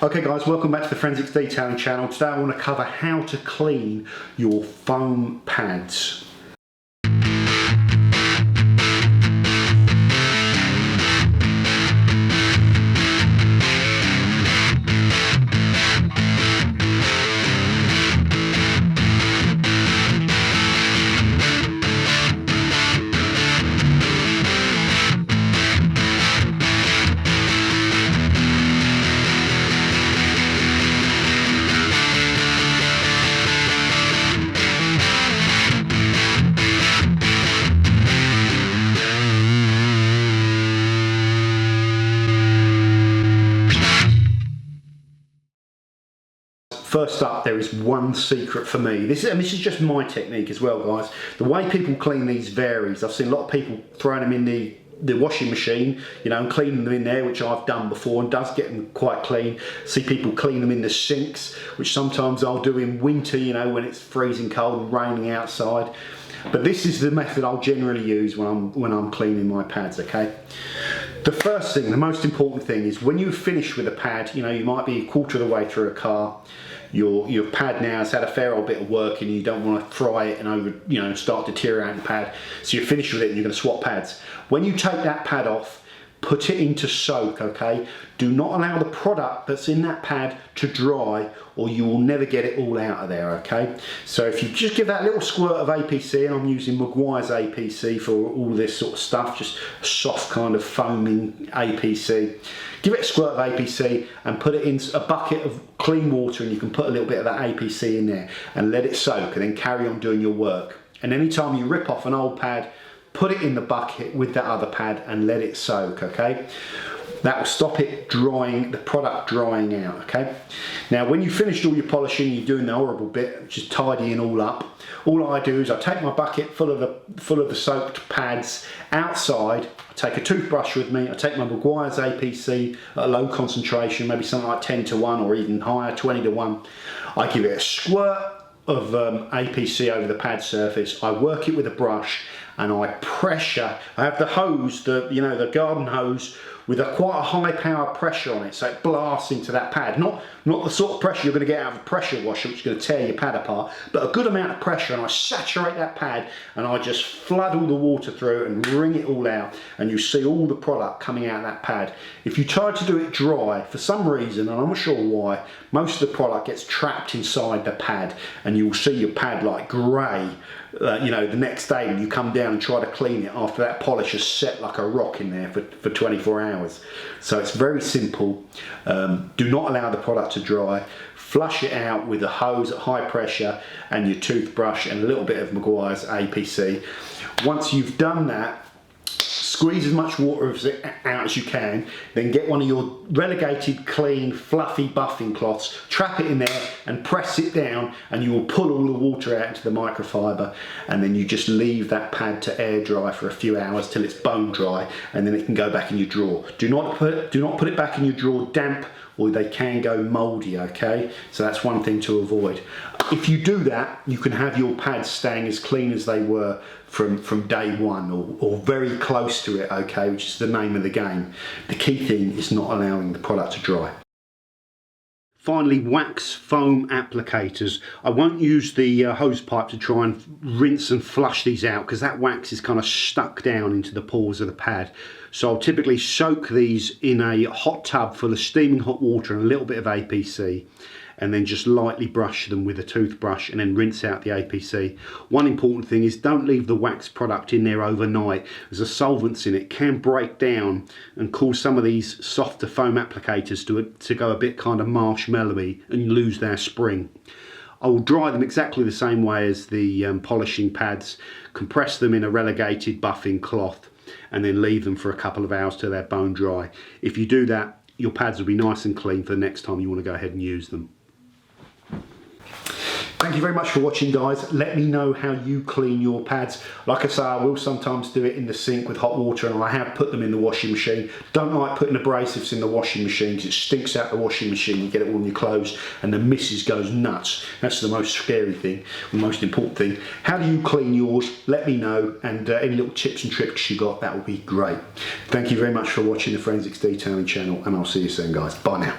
Okay guys, welcome back to the Forensics Detailing channel. Today I want to cover how to clean your foam pads. First up, there is one secret for me. This is just my technique as well, guys. The way people clean these varies. I've seen a lot of people throwing them in the washing machine, you know, and cleaning them in there, which I've done before and does get them quite clean. See people clean them in the sinks, which sometimes I'll do in winter, you know, when it's freezing cold and raining outside. But this is the method I'll generally use when I'm cleaning my pads, okay? The first thing, the most important thing is when you finish with a pad, you know, you might be a quarter of the way through a car, your pad now has had a fair old bit of work and you don't want to fry it and start deteriorating the pad. So you're finished with it and you're going to swap pads. When you take that pad off, put it into soak, okay? Do not allow the product that's in that pad to dry or you will never get it all out of there, okay? So if you just give that little squirt of APC, and I'm using Meguiars APC for all this sort of stuff, just a soft kind of foaming APC. Give it a squirt of APC and put it in a bucket of clean water, and you can put a little bit of that APC in there and let it soak, and then carry on doing your work. And anytime you rip off an old pad, put it in the bucket with that other pad and let it soak, okay? That will stop it drying, the product drying out, okay? Now, when you've finished all your polishing, you're doing the horrible bit, which is tidying all up. All I do is I take my bucket full of the soaked pads outside. I take a toothbrush with me. I take my Meguiars APC at a low concentration, maybe something like 10 to 1 or even higher, 20 to 1. I give it a squirt of APC over the pad surface. I work it with a brush and I pressure. I have the hose, the garden hose with quite a high power pressure on it, so it blasts into that pad. Not the sort of pressure you're going to get out of a pressure washer, which is going to tear your pad apart, but a good amount of pressure, and I saturate that pad and I just flood all the water through it and wring it all out, and you see all the product coming out of that pad. If you try to do it dry, for some reason, and I'm not sure why, most of the product gets trapped inside the pad, and you'll see your pad like grey, the next day when you come down and try to clean it after that polish has set like a rock in there for 24 hours. So it's very simple. Do not allow the product to dry. Flush it out with a hose at high pressure and your toothbrush and a little bit of Meguiars APC. Once you've done that, squeeze as much water out as you can, then get one of your relegated, clean, fluffy buffing cloths, trap it in there and press it down, and you will pull all the water out into the microfiber, and then you just leave that pad to air dry for a few hours till it's bone dry, and then it can go back in your drawer. Do not put it back in your drawer damp, or they can go mouldy, okay? So that's one thing to avoid. If you do that, you can have your pads staying as clean as they were from day one, or very close to it, okay, which is the name of the game. The key thing is not allowing the product to dry. Finally, wax foam applicators. I won't use the hose pipe to try and rinse and flush these out, because that wax is kind of stuck down into the pores of the pad. So I'll typically soak these in a hot tub full of steaming hot water and a little bit of APC, and then just lightly brush them with a toothbrush and then rinse out the APC. One important thing is don't leave the wax product in there overnight, as the solvents in it can break down and cause some of these softer foam applicators to go a bit kind of marshmallowy and lose their spring. I will dry them exactly the same way as the polishing pads, compress them in a relegated buffing cloth, and then leave them for a couple of hours till they're bone dry. If you do that, your pads will be nice and clean for the next time you want to go ahead and use them. Thank you very much for watching, guys. Let me know how you clean your pads. Like I say, I will sometimes do it in the sink with hot water, and I have put them in the washing machine. Don't like putting abrasives in the washing machine because it stinks out the washing machine. You get it all in your clothes and the missus goes nuts. That's the most scary thing, the most important thing. How do you clean yours? Let me know, and any little tips and tricks you got, that would be great. Thank you very much for watching the Forensics Detailing channel, and I'll see you soon, guys. Bye now.